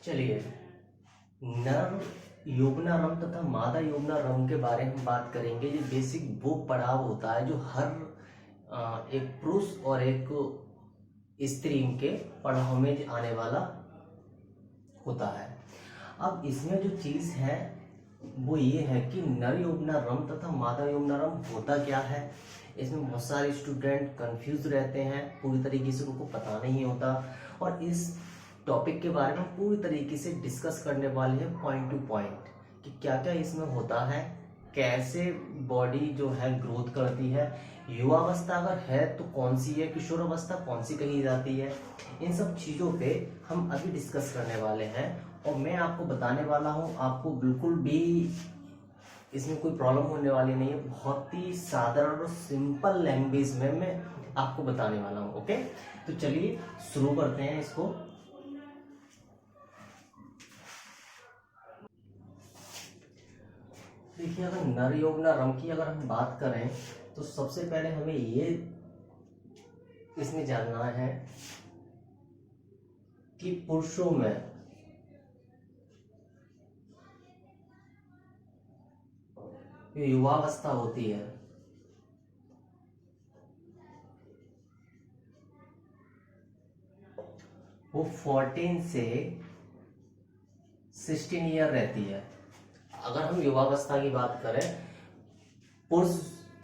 चलिए, नर यौवनारंभ तथा मादा यौवनारंभ के बारे में बात करेंगे। ये बेसिक वो पड़ाव होता है जो हर एक पुरुष और एक स्त्री के पड़ाव में आने वाला होता है। अब इसमें जो चीज है वो ये है कि नर यौवनारंभ तथा मादा यौवनारंभ होता क्या है। इसमें बहुत सारे स्टूडेंट कंफ्यूज रहते हैं, पूरी तरीके से उनको पता नहीं होता, और इस टॉपिक के बारे में पूरी तरीके से डिस्कस करने वाले हैं पॉइंट टू पॉइंट कि क्या क्या इसमें होता है, कैसे बॉडी जो है ग्रोथ करती है, युवावस्था अगर है तो कौन सी है, किशोर अवस्था कौन सी कही जाती है। इन सब चीज़ों पे हम अभी डिस्कस करने वाले हैं और मैं आपको बताने वाला हूँ। आपको बिल्कुल भी इसमें कोई प्रॉब्लम होने वाली नहीं है, बहुत ही साधारण और सिंपल लैंग्वेज में मैं आपको बताने वाला हूँ। ओके, तो चलिए शुरू करते हैं इसको। देखिए, अगर नर यौवनारंभ की अगर हम बात करें तो सबसे पहले हमें ये इसमें जानना है कि पुरुषों में जो युवावस्था होती है वो 14 से 16 ईयर रहती है। अगर हम युवावस्था की बात करें, पुरुष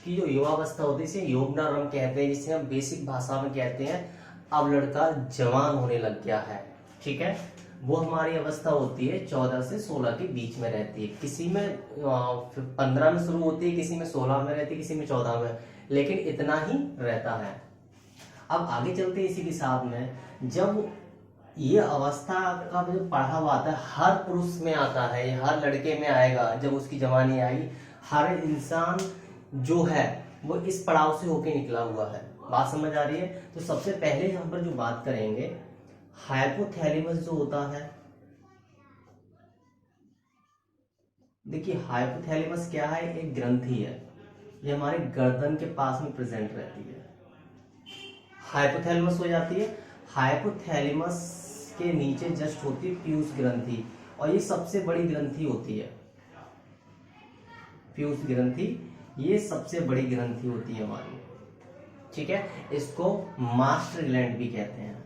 की जो युवावस्था होती है इसे यौवनारंभ कहते हैं, जिसे हम बेसिक भाषा में कहते हैं अब लड़का जवान होने लग गया है। ठीक है, वो हमारी अवस्था होती है 14 से 16 के बीच में रहती है। किसी में 15 में शुरू होती है, किसी में 16 में रहती है, किसी में 14 में, लेकिन इतना ही रहता है। अब आगे चलते हैं इसी के साथ में, जब ये अवस्था का जो पढ़ाव आता है हर पुरुष में आता है, हर लड़के में आएगा जब उसकी जवानी आएगी। हर इंसान जो है वो इस पड़ाव से होके निकला हुआ है। बात समझ आ रही है? तो सबसे पहले यहाँ पर जो बात करेंगे, हाइपोथैलेमस जो होता है। देखिए, हाइपोथैलेमस क्या है? एक ग्रंथि है, ये हमारे गर्दन के पास में प्रेजेंट रहती है। हाइपोथैलेमस हो जाती है। हाइपोथैलेमस के नीचे जस्ट होती है पीयूष ग्रंथि, और ये सबसे बड़ी ग्रंथि होती है। पीयूष ग्रंथि ये सबसे बड़ी ग्रंथि होती है हमारी। ठीक है, इसको मास्टर ग्लैंड भी कहते हैं।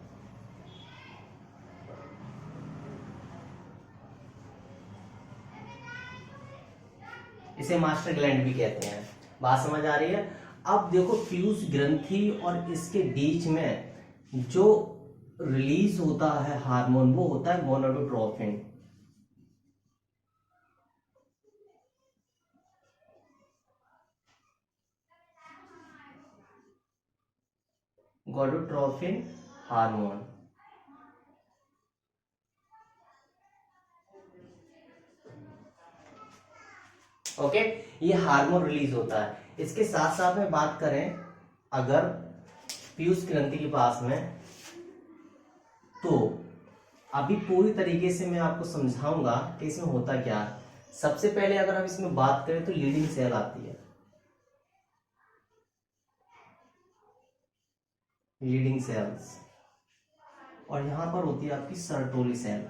इसे मास्टर ग्लैंड भी कहते हैं। बात समझ आ रही है? अब देखो, पीयूष ग्रंथि और इसके बीच में जो रिलीज होता है हार्मोन वो होता है गोनाडोट्रोपिन। Gonadotropin hormone. ओके, ये हार्मोन रिलीज होता है। इसके साथ साथ में बात करें अगर पीयूष ग्रंथि के पास में, तो अभी पूरी तरीके से मैं आपको समझाऊंगा कि इसमें होता क्या है। सबसे पहले अगर हम इसमें बात करें तो लीडिंग सेल आती है। लीडिंग सेल्स, और यहां पर होती है आपकी Sertoli cell.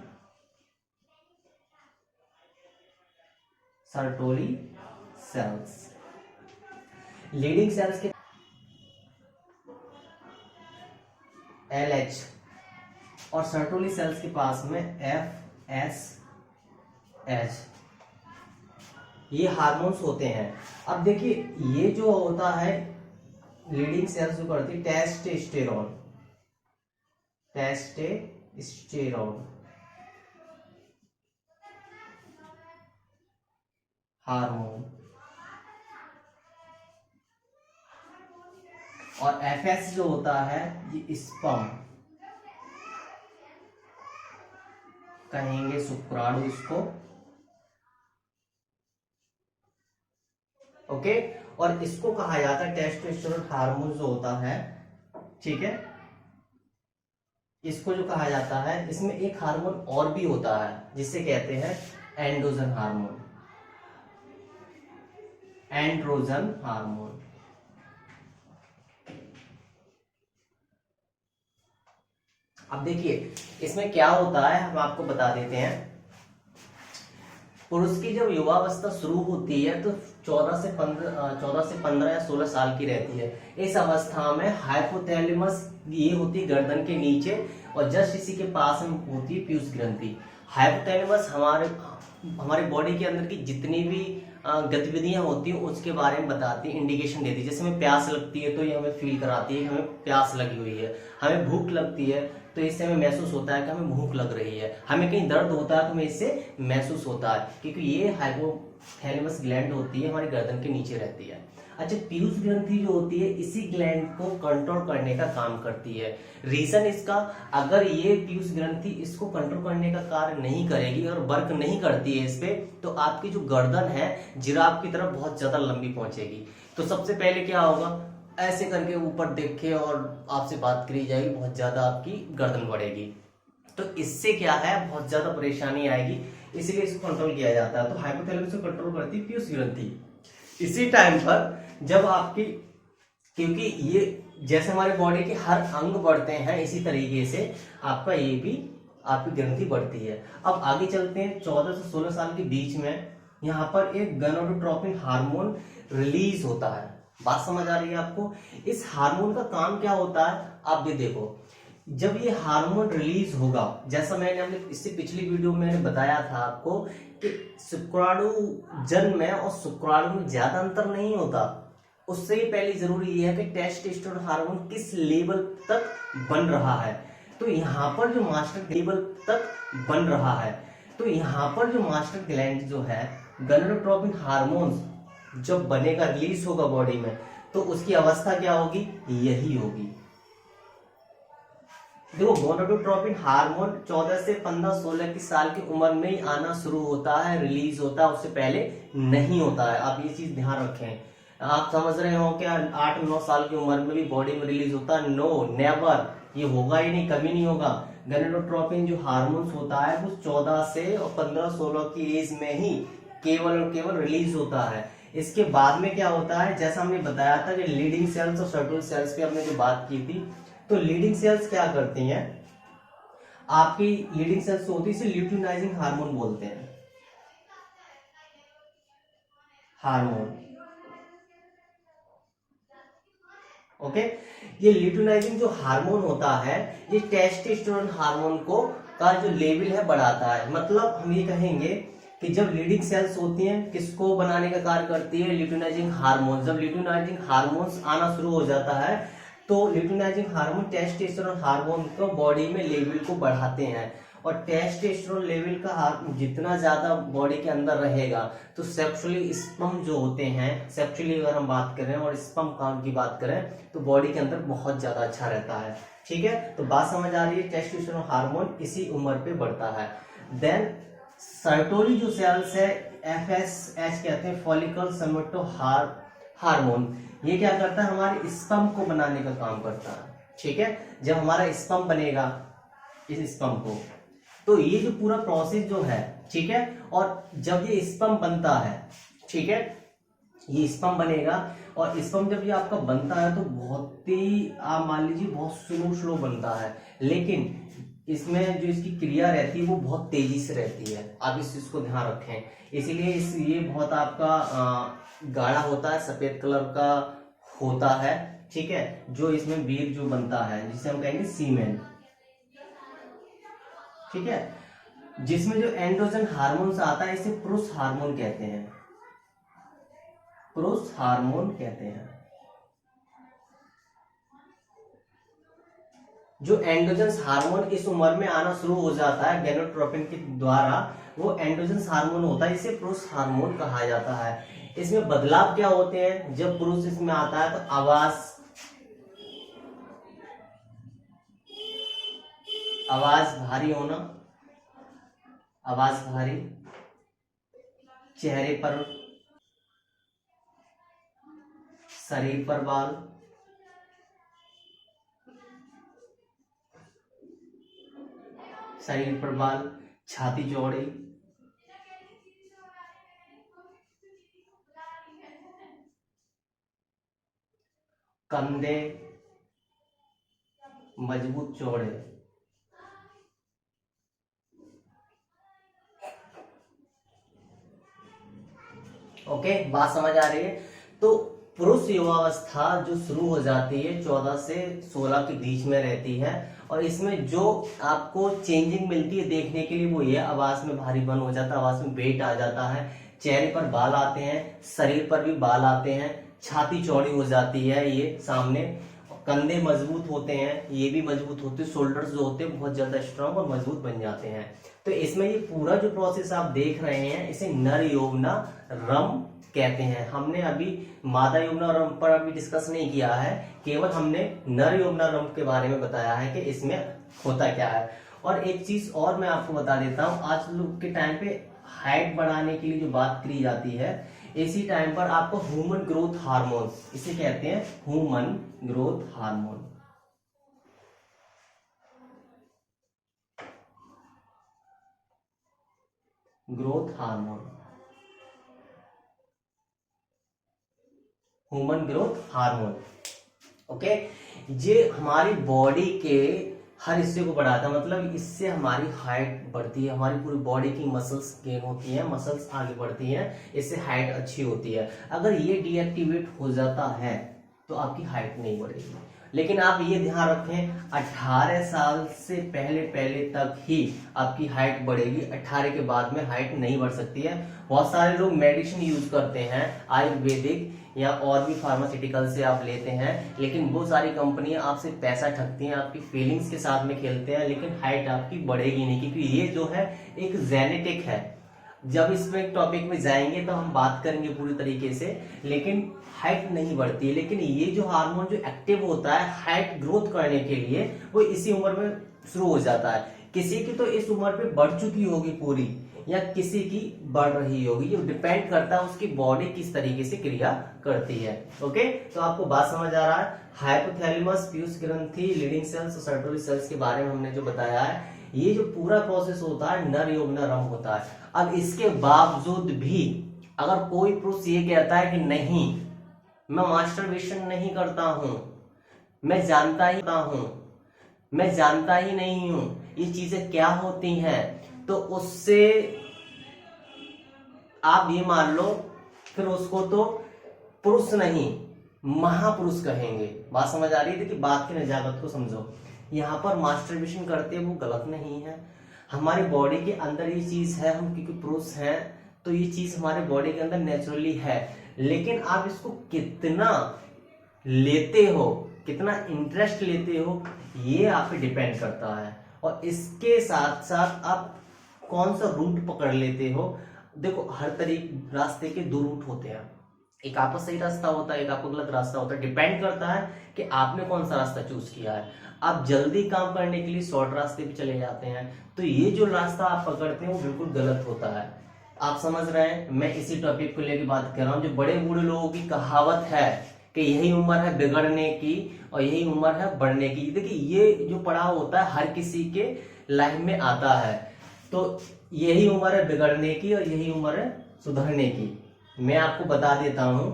Sertoli cells, Leydig cells के LH, और सर्टोली सेल्स के पास में FSH। ये हार्मोन्स होते हैं। अब देखिए, ये जो होता है लीडिंग सेल्स जो करती है टेस्टोस्टेरोन। टेस्टोस्टेरोन हार्मोन, और FS जो होता है ये स्पर्म कहेंगे, शुक्राणु इसको। ओके, और इसको कहा जाता है टेस्टोस्टेरोन हार्मोन जो होता है। ठीक है, इसको जो कहा जाता है, इसमें एक हार्मोन और भी होता है जिसे कहते हैं एंड्रोजन हार्मोन। Androgen hormone. अब देखिए इसमें क्या होता है, हम आपको बता देते हैं। पुरुष की जब युवावस्था शुरू होती है तो 14 से 15 या 16 साल की रहती है। इस अवस्था में हाइपोथैलेमस ये होती है गर्दन के नीचे, और जस्ट इसी के पास में होती है पीयूष ग्रंथि। हाइपोथैलेमस हमारे हमारे बॉडी के अंदर की जितनी भी गतिविधियां होती हैं उसके बारे में बताती है, इंडिकेशन देती है। जैसे हमें प्यास लगती है तो ये हमें फील कराती है कि हमें प्यास लगी हुई है। हमें भूख लगती है तो इससे हमें महसूस होता है कि हमें भूख लग रही है। हमें कहीं दर्द होता है तो हमें इससे महसूस होता है, क्योंकि ये हाइपोथैलेमस ग्लैंड होती है हमारी गर्दन के नीचे रहती है। अच्छा, पीयूष ग्रंथि जो होती है इसी ग्लैंड को कंट्रोल करने का काम करती है। रीजन इसका, अगर ये पीयूष ग्रंथि इसको कंट्रोल करने का कार्य नहीं करेगी और वर्क नहीं करती है इस पे, तो आपकी जो गर्दन है जिराफ की तरफ बहुत ज्यादा लंबी पहुंचेगी। तो सबसे पहले क्या होगा, ऐसे करके ऊपर देखे और आपसे बात करी जाएगी, बहुत ज्यादा आपकी गर्दन बढ़ेगी। तो इससे क्या है, बहुत ज्यादा परेशानी आएगी, इसलिए इसको कंट्रोल किया जाता है। तो हाइपोथैलेमस को कंट्रोल करती है पीयूष ग्रंथि। इसी टाइम पर जब आपकी, क्योंकि ये जैसे हमारे बॉडी के हर अंग बढ़ते हैं इसी तरीके से आपका ये भी आपकी ग्रंथि बढ़ती है। अब आगे चलते हैं, 14 से 16 साल के बीच में यहाँ पर एक गोनाडोट्रोपिन हार्मोन रिलीज होता है। बात समझ आ रही है आपको? इस हार्मोन का काम क्या होता है, आप भी देखो। जब ये हार्मोन रिलीज होगा, जैसा हमने इससे पिछली वीडियो में मैंने बताया था आपको कि शुक्राणु जन्म में और शुक्राणु में ज्यादा अंतर नहीं होता। उससे ही पहले जरूरी ये है कि टेस्टोस्टेरोन हार्मोन किस लेवल तक बन रहा है। तो यहाँ पर जो मास्टर लेवल तक बन रहा है, तो यहाँ पर जो मास्टर ग्लैंड जो है गोनाडोट्रोपिन हार्मोन जब बनेगा, रिलीज होगा बॉडी में, तो उसकी अवस्था क्या होगी, यही होगी। देखो, गोनाडोट्रोपिन हार्मोन 14 से 15-16 की साल की उम्र में ही आना शुरू होता है, रिलीज होता है, उससे पहले नहीं होता है। आप ये चीज ध्यान रखें। आप समझ रहे हो क्या 8-9 साल की उम्र में भी बॉडी में रिलीज होता है? नो, नेवर, ये होगा ही नहीं, कभी नहीं होगा। गोनाडोट्रोपिन जो हार्मोन्स होता है वो 14 से और 15-16 की एज में ही केवल और केवल रिलीज होता है। इसके बाद में क्या होता है, जैसा हमने बताया था कि लीडिंग सेल्स और सर्टोल सेल्स पे हमने जो बात की थी, तो लीडिंग सेल्स क्या करती हैं, आपकी लीडिंग सेल्स होती है, इसे ल्यूटिनाइजिंग हार्मोन बोलते हैं। Hormone, okay. ये ल्यूटिनाइजिंग जो हार्मोन होता है, ये टेस्टोस्टेरोन हार्मोन को का जो लेवल है बढ़ाता है। मतलब हम ये कहेंगे कि जब लीडिंग सेल्स होती हैं किसको बनाने का कार्य करती है, ल्यूटिनाइजिंग हार्मोन। जब ल्यूटिनाइजिंग हार्मोन्स आना शुरू हो जाता है तो ल्यूटिनाइजिंग हार्मोन टेस्टोस्टेरोन हार्मोन को बॉडी में लेवल को बढ़ाते हैं। और टेस्टोस्टेरोन लेवल का जितना ज्यादा बॉडी के अंदर रहेगा तो सेक्सुअली स्पर्म जो होते हैं, सेक्सुअली अगर हम बात करें और स्पर्म काउंट की बात करें तो बॉडी के अंदर बहुत ज्यादा अच्छा रहता है। ठीक है, तो बात समझ आ रही है? टेस्टोस्टेरोन हार्मोन इसी उम्र पे बढ़ता है। देन सर्टोली जो सेल्स है, FSH कहते हैं, फॉलिकल सोमेटो हार्मोन, ये क्या करता है, हमारे स्पर्म को बनाने का काम करता है। ठीक है, जब हमारा स्पर्म बनेगा, इस स्पर्म को, तो ये जो पूरा प्रोसेस जो है, ठीक है, और जब ये स्पर्म बनता है, ठीक है, ये स्पर्म बनेगा, और स्पर्म जब ये आपका बनता है तो बहुत ही, आप मान लीजिए बहुत स्लो बनता है, लेकिन इसमें जो इसकी क्रिया रहती है वो बहुत तेजी से रहती है। आप इस चीज को ध्यान रखें। इसीलिए ये बहुत आपका गाढ़ा होता है, सफेद कलर का होता है। ठीक है, जो इसमें बीज जो बनता है जिसे हम कहेंगे सीमेन। ठीक है, जिसमें जो एंड्रोजन हार्मोन आता है इसे पुरुष हार्मोन कहते हैं, पुरुष हार्मोन कहते हैं। जो एंड्रोजन हार्मोन इस उम्र में आना शुरू हो जाता है गोनाडोट्रोपिन के द्वारा, वो एंड्रोजन हार्मोन होता है, इसे पुरुष हार्मोन कहा जाता है। इसमें बदलाव क्या होते हैं, जब पुरुष इसमें आता है तो आवाज भारी होना, आवाज भारी, चेहरे पर, शरीर पर बाल, शरीर पर बाल, छाती चौड़ी, कंधे मजबूत चौड़े, ओके, बात समझ आ रही है। तो पुरुष युवावस्था जो शुरू हो जाती है 14 से 16 के बीच में रहती है, और इसमें जो आपको चेंजिंग मिलती है देखने के लिए वो ये, आवाज में भारीपन हो जाता है, आवाज में वेट आ जाता है, चेहरे पर बाल आते हैं, शरीर पर भी बाल आते हैं, छाती चौड़ी हो जाती है, ये सामने कंधे मजबूत होते हैं, ये भी मजबूत होते हैं, शोल्डर्स जो होते हैं बहुत ज्यादा स्ट्रांग और मजबूत बन जाते हैं। तो इसमें ये पूरा जो प्रोसेस आप देख रहे हैं इसे नर यौवना रम कहते हैं। हमने अभी मादा यौवना रम पर अभी डिस्कस नहीं किया है, केवल हमने नर यौवना रम के बारे में बताया है कि इसमें होता क्या है। और एक चीज और मैं आपको बता देता हूं, आज लोग के टाइम पे हाइट बढ़ाने के लिए जो बात करी जाती है, इसी टाइम पर आपको ह्यूमन ग्रोथ हार्मोन, इसे कहते हैं human growth hormone. Growth hormone, human growth hormone, okay. ये हमारी बॉडी के हर हिस्से को बढ़ाता है, मतलब इससे हमारी हाइट बढ़ती है, हमारी पूरी बॉडी की मसल्स गेन होती हैं, मसल्स आगे बढ़ती हैं, इससे हाइट अच्छी होती है। अगर ये डीएक्टिवेट हो जाता है तो आपकी हाइट नहीं बढ़ेगी। लेकिन आप ये ध्यान रखें 18 साल से पहले पहले तक ही आपकी हाइट बढ़ेगी, 18 के बाद में हाइट नहीं बढ़ सकती है। बहुत सारे लोग मेडिसिन यूज करते हैं, आयुर्वेदिक या और भी फार्मास्यूटिकल से आप लेते हैं, लेकिन वो सारी कंपनियां आपसे पैसा ठगती हैं, आपकी फीलिंग्स के साथ में खेलते हैं, लेकिन हाइट आपकी बढ़ेगी नहीं, क्योंकि ये जो है एक जेनेटिक है। जब इसमें टॉपिक में जाएंगे तो हम बात करेंगे पूरी तरीके से, लेकिन हाइट नहीं बढ़ती है। लेकिन ये जो हार्मोन जो एक्टिव होता है हाइट ग्रोथ करने के लिए, वो इसी उम्र में शुरू हो जाता है। किसी की तो इस उम्र पे बढ़ चुकी होगी पूरी, या किसी की बढ़ रही होगी, ये डिपेंड करता है उसकी बॉडी किस तरीके से क्रिया करती है। ओके, तो आपको बात समझ आ रहा है। हाइपोथैलेमस, पीयूष ग्रंथि, लीडिंग सेल्स और सर्टोरी सेल्स के बारे में हमने जो बताया है, ये जो पूरा प्रोसेस होता है नर यौवना रम होता है। अब इसके बावजूद भी अगर कोई पुरुष ये कहता है कि नहीं मैं मास्टरबेशन नहीं करता हूं, मैं जानता ही नहीं हूं ये चीजें क्या होती हैं, तो उससे आप ये मान लो फिर उसको तो पुरुष नहीं महापुरुष कहेंगे। बात समझ आ रही है? देखिए बात की नजाकत को समझो, यहाँ पर मास्टरबेशन करते वो गलत नहीं है, हमारी बॉडी के अंदर ये चीज है, हम क्योंकि पुरुष हैं तो ये चीज हमारे बॉडी के अंदर नेचुरली है। लेकिन आप इसको कितना लेते हो, कितना इंटरेस्ट लेते हो, ये आप पे डिपेंड करता है। और इसके साथ साथ आप कौन सा रूट पकड़ लेते हो। देखो हर तरीके रास्ते के दो रूट होते हैं, एक आपका सही रास्ता होता है, एक आपका गलत रास्ता होता है। डिपेंड करता है कि आपने कौन सा रास्ता चूज किया है। आप जल्दी काम करने के लिए शॉर्ट रास्ते पे चले जाते हैं, तो ये जो रास्ता आप पकड़ते हैं वो बिल्कुल गलत होता है। आप समझ रहे हैं, मैं इसी टॉपिक को लेकर बात कर रहा हूँ। जो बड़े बूढ़े लोगों की कहावत है कि यही उम्र है बिगड़ने की और यही उम्र है बढ़ने की, देखिए ये जो पड़ाव होता है हर किसी के लाइफ में आता है। तो यही उम्र है बिगड़ने की और यही उम्र है सुधरने की। मैं आपको बता देता हूं,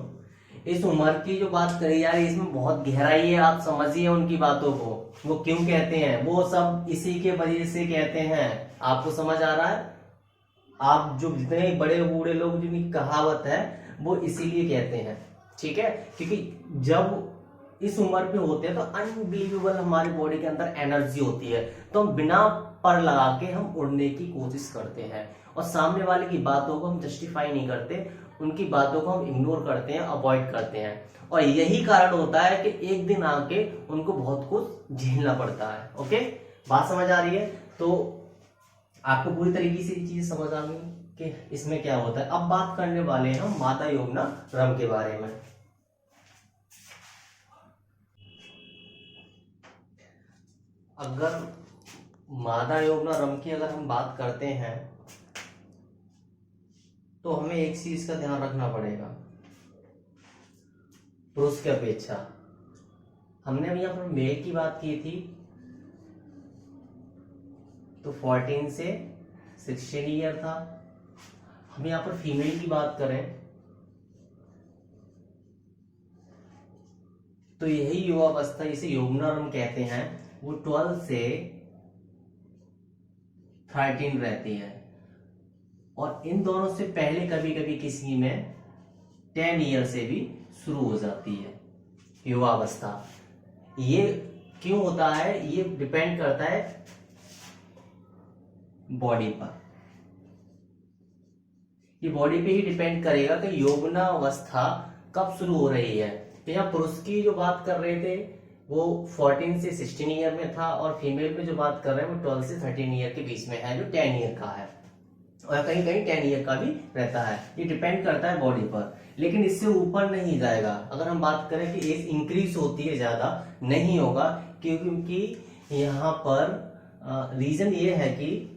इस उम्र की जो बात करी जा रही है इसमें बहुत गहराई है, आप समझिए उनकी बातों को, वो क्यों कहते हैं, वो सब इसी के वजह से कहते हैं। आपको समझ आ रहा है? आप जो जितने बड़े बूढ़े लोग जिनकी कहावत है वो इसीलिए कहते हैं, ठीक है, क्योंकि जब इस उम्र पे होते हैं तो अनबिलीवेबल हमारी बॉडी के अंदर एनर्जी होती है, तो हम बिना पर लगा के हम उड़ने की कोशिश करते हैं, और सामने वाले की बातों को हम जस्टिफाई नहीं करते, उनकी बातों को हम इग्नोर करते हैं, अवॉइड करते हैं। और यही कारण होता है कि एक दिन आके उनको बहुत कुछ झेलना पड़ता है। ओके, बात समझ आ रही है? तो आपको पूरी तरीके से ये चीज समझ आ गई कि इसमें क्या होता है। अब बात करने वाले हैं हम मादा यौवना रम के बारे में। अगर मादा यौवना रम की अगर हम बात करते हैं तो हमें एक चीज का ध्यान रखना पड़ेगा, पुरुष की अपेक्षा। हमने अभी यहाँ पर मेल की बात की थी तो 14 से 16 ईयर था। हम यहाँ पर फीमेल की बात करें तो यही युवावस्था, इसे यौवना रम कहते हैं, वो 12 से 13 रहती है। और इन दोनों से पहले कभी कभी किसी में 10 ईयर से भी शुरू हो जाती है युवावस्था। ये क्यों होता है, ये डिपेंड करता है बॉडी पर, ये बॉडी पे ही डिपेंड करेगा कि यौवनावस्था कब शुरू हो रही है। तो यहाँ पुरुष की जो बात कर रहे थे वो 14 से 16 ईयर में था, और फीमेल में जो बात कर रहे हैं वो 12 से 13 ईयर के बीच में है, जो 10 ईयर का है, और कहीं कहीं 10 ईयर का भी रहता है। ये डिपेंड करता है बॉडी पर, लेकिन इससे ऊपर नहीं जाएगा। अगर हम बात करें कि एज इंक्रीज होती है, ज्यादा नहीं होगा, क्योंकि यहाँ पर रीजन ये है कि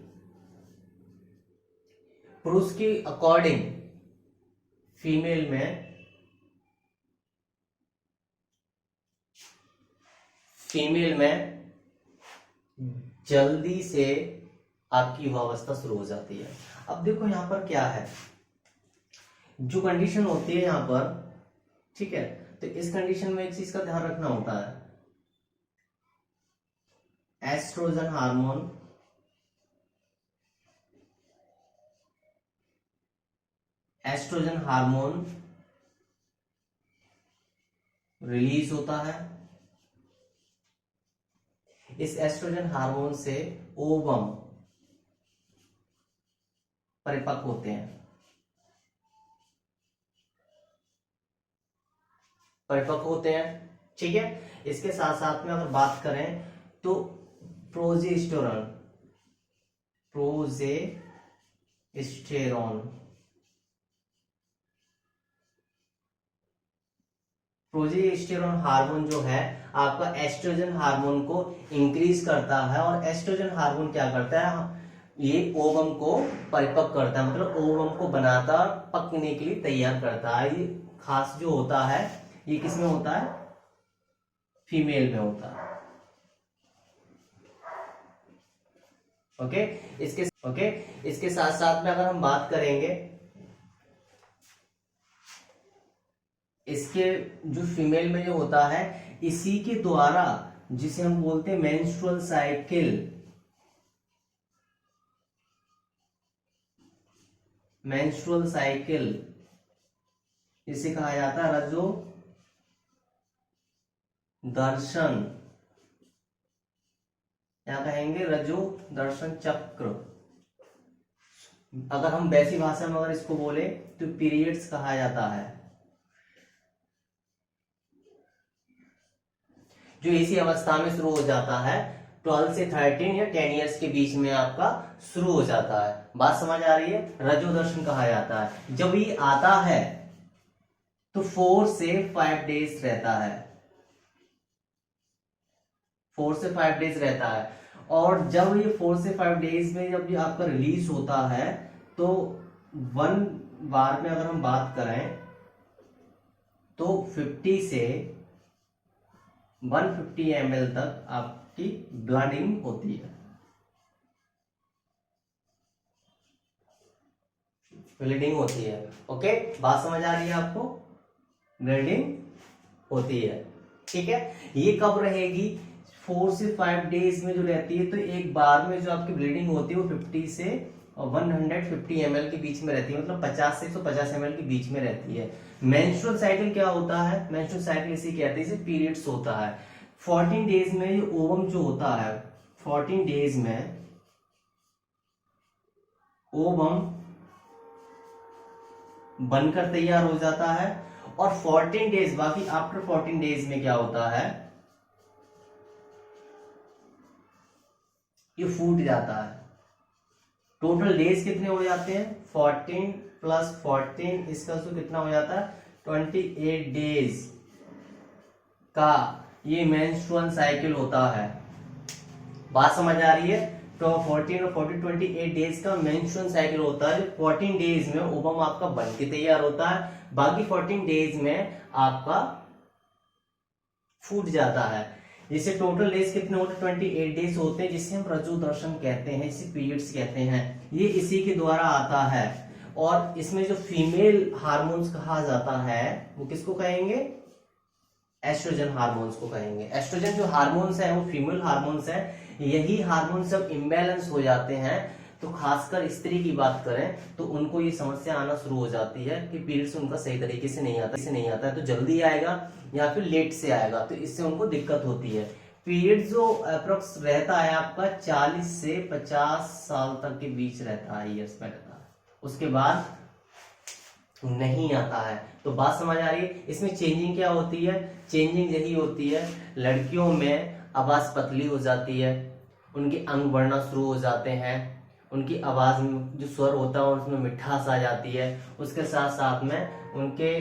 पुरुष की अकॉर्डिंग फीमेल में जल्दी से आपकी युवावस्था शुरू हो जाती है। अब देखो यहाँ पर क्या है, जो कंडीशन होती है यहाँ पर, ठीक है, तो इस कंडीशन में एक चीज का ध्यान रखना होता है, एस्ट्रोजन हार्मोन रिलीज होता है। इस एस्ट्रोजन हार्मोन से ओवम परिपक्व होते हैं, ठीक है। इसके साथ साथ में अगर बात करें तो प्रोजेस्टेरोन हार्मोन जो है आपका एस्ट्रोजन हार्मोन को इंक्रीज करता है, और एस्ट्रोजन हार्मोन क्या करता है, ये ओवम को परिपक्व करता है, मतलब ओवम को बनाता, पकने के लिए तैयार करता है। ये खास जो होता है ये किसमें होता है, फीमेल में होता है। ओके, इसके साथ साथ में अगर हम बात करेंगे, इसके जो फीमेल में जो होता है, इसी के द्वारा जिसे हम बोलते हैं मेंस्ट्रुअल साइकिल, इसे कहा जाता है रजो दर्शन, यहां कहेंगे रजो दर्शन चक्र। अगर हम वैसी भाषा में अगर इसको बोले तो पीरियड्स कहा जाता है, जो इसी अवस्था में शुरू हो जाता है, 12 से 13 या 10 इयर्स के बीच में आपका शुरू हो जाता है। बात समझ आ रही है, रजो दर्शन कहा जाता है। जब ये आता है तो 4 से 5 डेज रहता है, 4 से 5 डेज रहता है, और जब ये 4 से 5 डेज में जब ये आपका रिलीज होता है, तो 1 बार में अगर हम बात करें तो 50 से 150 ml तक आपकी ब्लीडिंग होती है, ओके। बात समझ आ रही है आपको, ब्लीडिंग होती है, ठीक है। ये कब रहेगी, 4 से 5 डेज में जो रहती है, तो एक बार में जो आपकी ब्लीडिंग होती है वो 50 से 150 ml के बीच में रहती है, मतलब 50 से 150 ml के बीच में रहती है। मेंस्ट्रुअल साइकिल क्या होता है, मेंस्ट्रुअल साइकिल इसे कहते हैं, इसे पीरियड्स होता है। 14 डेज में ये ओवम जो होता है, 14 डेज में ओवम बनकर तैयार हो जाता है, और 14 डेज बाकी आफ्टर 14 डेज में क्या होता है, ये फूट जाता है। टोटल डेज कितने हो जाते हैं, 14 प्लस 14 इसका तो कितना हो जाता है, 28 डेज का ये मेंस्ट्रुअल साइकिल होता है। बात समझ आ रही है, तो 14 और 40 28 डेज का मेंस्ट्रुअल साइकिल होता है। 14 डेज में ओवम आपका बन के तैयार होता है, बाकी 14 डेज में आपका फूट जाता है। जिससे टोटल डेज कितने होते हैं, 28 डेज होते हैं, जिसे हम रजो दर्शन कहते हैं, इसे पीरियड्स कहते हैं। ये इसी के द्वारा आता है, और इसमें जो फीमेल हार्मोन्स कहा जाता है वो किसको कहेंगे, एस्ट्रोजन हार्मोन्स को कहेंगे। एस्ट्रोजन जो हार्मोन्स है वो फीमेल हार्मोन्स है, यही हार्मोन सब इम्बैलेंस हो जाते हैं तो खासकर स्त्री की बात करें तो उनको ये समस्या आना शुरू हो जाती है कि पीरियड्स उनका सही तरीके से नहीं आता है, तो जल्दी आएगा या फिर लेट से आएगा, तो इससे उनको दिक्कत होती है। पीरियड जो अप्रोक्स रहता है आपका 40 से 50 साल तक के बीच रहता है, ईयर्स में रहता है, उसके बाद नहीं आता है। तो बात समझ आ रही है। इसमें चेंजिंग क्या होती है? चेंजिंग यही होती है, लड़कियों में आवाज पतली हो जाती है, उनके अंग बढ़ना शुरू हो जाते हैं, उनकी आवाज में जो स्वर होता है उसमें मिठास आ जाती है, उसके साथ साथ में उनके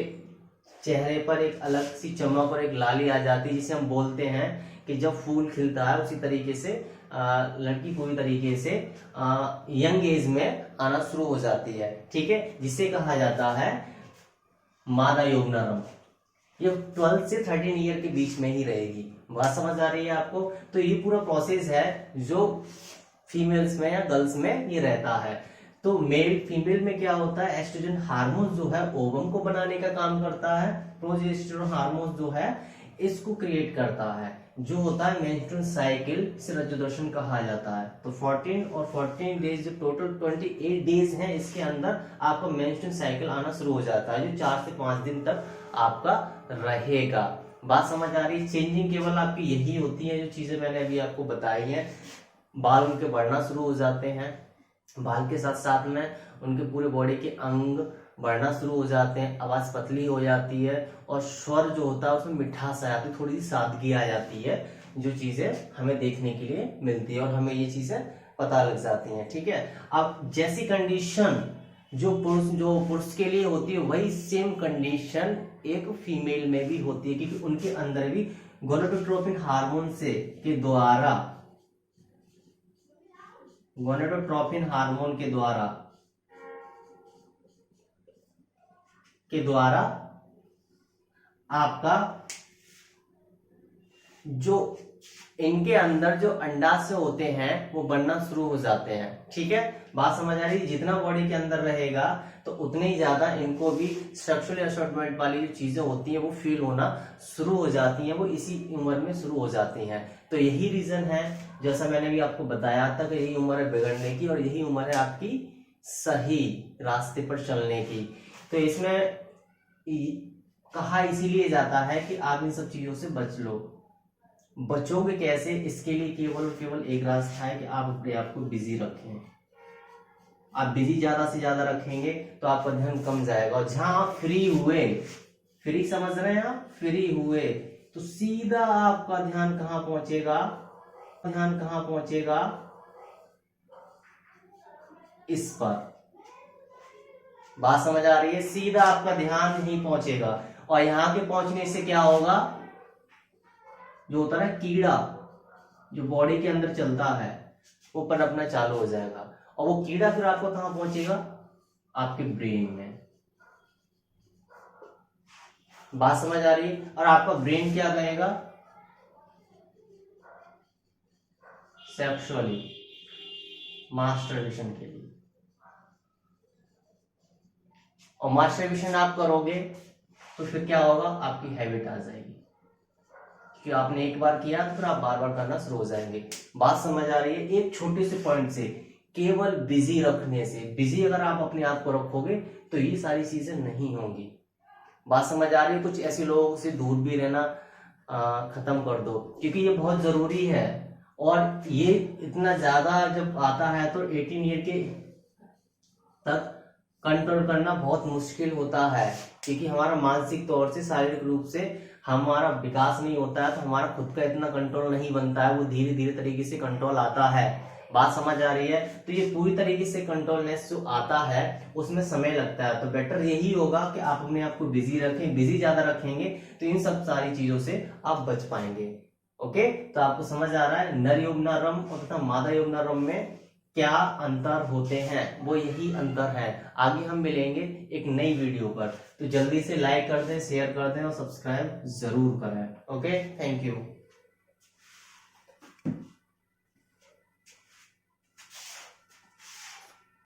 चेहरे पर एक अलग सी चमक और एक लाली आ जाती है, जिसे हम बोलते हैं कि जब फूल खिलता है उसी तरीके से लड़की पूरी तरीके से यंग एज में आना शुरू हो जाती है, ठीक है, जिसे कहा जाता है मादा यौवनारंभ। ये 12 से 13 ईयर के बीच में ही रहेगी। बात समझ आ रही है आपको? तो ये पूरा प्रोसेस है जो फीमेल्स में या गर्ल्स में ये रहता है। तो मेल फीमेल में क्या होता है, एस्ट्रोजन हार्मोन जो है ओवम को बनाने का काम करता है, प्रोजेस्टेरोन हार्मोन जो है इसको क्रिएट करता है, जो होता है मेंस्ट्रुअल साइकिल से रजोदर्शन कहा जाता है। तो 14 और 14 डेज जो टोटल 28 डेज हैं, इसके अंदर आपका मेंस्ट्रुअल साइकिल आना शुरू हो जाता है, जो 4 से 5 दिन तक आपका रहेगा। बात समझ आ रही है? चेंजिंग केवल आपकी यही होती है, जो चीजें मैंने अभी आपको बताई हैं। बाल उनके बढ़ना शुरू हो जाते हैं, बाल के साथ साथ में उनके पूरे बॉडी के अंग बढ़ना शुरू हो जाते हैं, आवाज पतली हो जाती है और स्वर जो होता है उसमें मिठास आ जाती है, थोड़ी सी सादगी आ जाती है, जो चीजें हमें देखने के लिए मिलती है और हमें ये चीजें पता लग जाती हैं, ठीक है। अब जैसी कंडीशन जो पुरुष के लिए होती है, वही सेम कंडीशन एक फीमेल में भी होती है, क्योंकि उनके अंदर भी गोनाडोट्रोपिन हार्मोन गोनाडोट्रोपिन हार्मोन के द्वारा आपका जो इनके अंदर जो अंडाशय होते हैं वो बनना शुरू हो जाते हैं, ठीक है। बात समझ आ रही है? जितना बॉडी के अंदर रहेगा तो उतने ही ज्यादा इनको भी सेक्सुअल असॉर्टमेंट वाली जो चीजें होती हैं वो फील होना शुरू हो जाती हैं, वो इसी उम्र में शुरू हो जाती हैं। तो यही रीजन है, जैसा मैंने भी आपको बताया था, कि यही उम्र है बिगड़ने की और यही उम्र है आपकी सही रास्ते पर चलने की। तो इसमें कहा इसीलिए जाता है कि आप इन सब चीजों से बच लो। बचोगे कैसे? इसके लिए केवल एक रास्ता है कि आप अपने आप को बिजी रखें। आप बिजी ज्यादा से ज्यादा रखेंगे तो आपका ध्यान कम जाएगा, और जहां आप फ्री समझ रहे हैं आप, फ्री हुए तो सीधा आपका ध्यान कहां पहुंचेगा? इस पर। बात समझ आ रही है? सीधा आपका ध्यान यहीं पहुंचेगा, और यहां के पहुंचने से क्या होगा, जो होता है ना कीड़ा जो बॉडी के अंदर चलता है वो पनपना चालू हो जाएगा, और वो कीड़ा फिर आपको कहां पहुंचेगा? आपके ब्रेन में। बात समझ आ रही है? और आपका ब्रेन क्या कहेगा? सेक्सुअली मास्टरबेशन के लिए। और मास्टरबेशन आप करोगे तो फिर क्या होगा? आपकी हैबिट आ जाएगी, कि आपने एक बार किया तो फिर आप बार बार करना शुरू हो जाएंगे। बात समझ आ रही है? एक छोटे से पॉइंट से, केवल बिजी रखने से, बिजी अगर आप अपने आप को रखोगे तो ये सारी चीजें नहीं होंगी। बात समझ आ रही है? कुछ ऐसे लोगों से दूर भी रहना खत्म कर दो, क्योंकि ये बहुत जरूरी है। और ये इतना ज्यादा जब आता है तो 18 ईयर के तक कंट्रोल करना बहुत मुश्किल होता है, क्योंकि हमारा मानसिक तौर से, शारीरिक रूप से हमारा विकास नहीं होता है, तो हमारा खुद का इतना कंट्रोल नहीं बनता है, वो धीरे धीरे तरीके से कंट्रोल आता है। बात समझ आ रही है? तो ये पूरी तरीके से कंट्रोलनेस जो आता है उसमें समय लगता है। तो बेटर यही होगा कि आप अपने आप को बिजी रखें। बिजी ज्यादा रखेंगे तो इन सब सारी चीजों से आप बच पाएंगे। ओके, तो आपको समझ आ रहा है नर यौवनारंभ और तथा मादा यौवनारंभ में क्या अंतर होते हैं? वो यही अंतर है। आगे हम मिलेंगे एक नई वीडियो पर, तो जल्दी से लाइक कर दें, शेयर कर दें और सब्सक्राइब जरूर करें। Okay, thank you.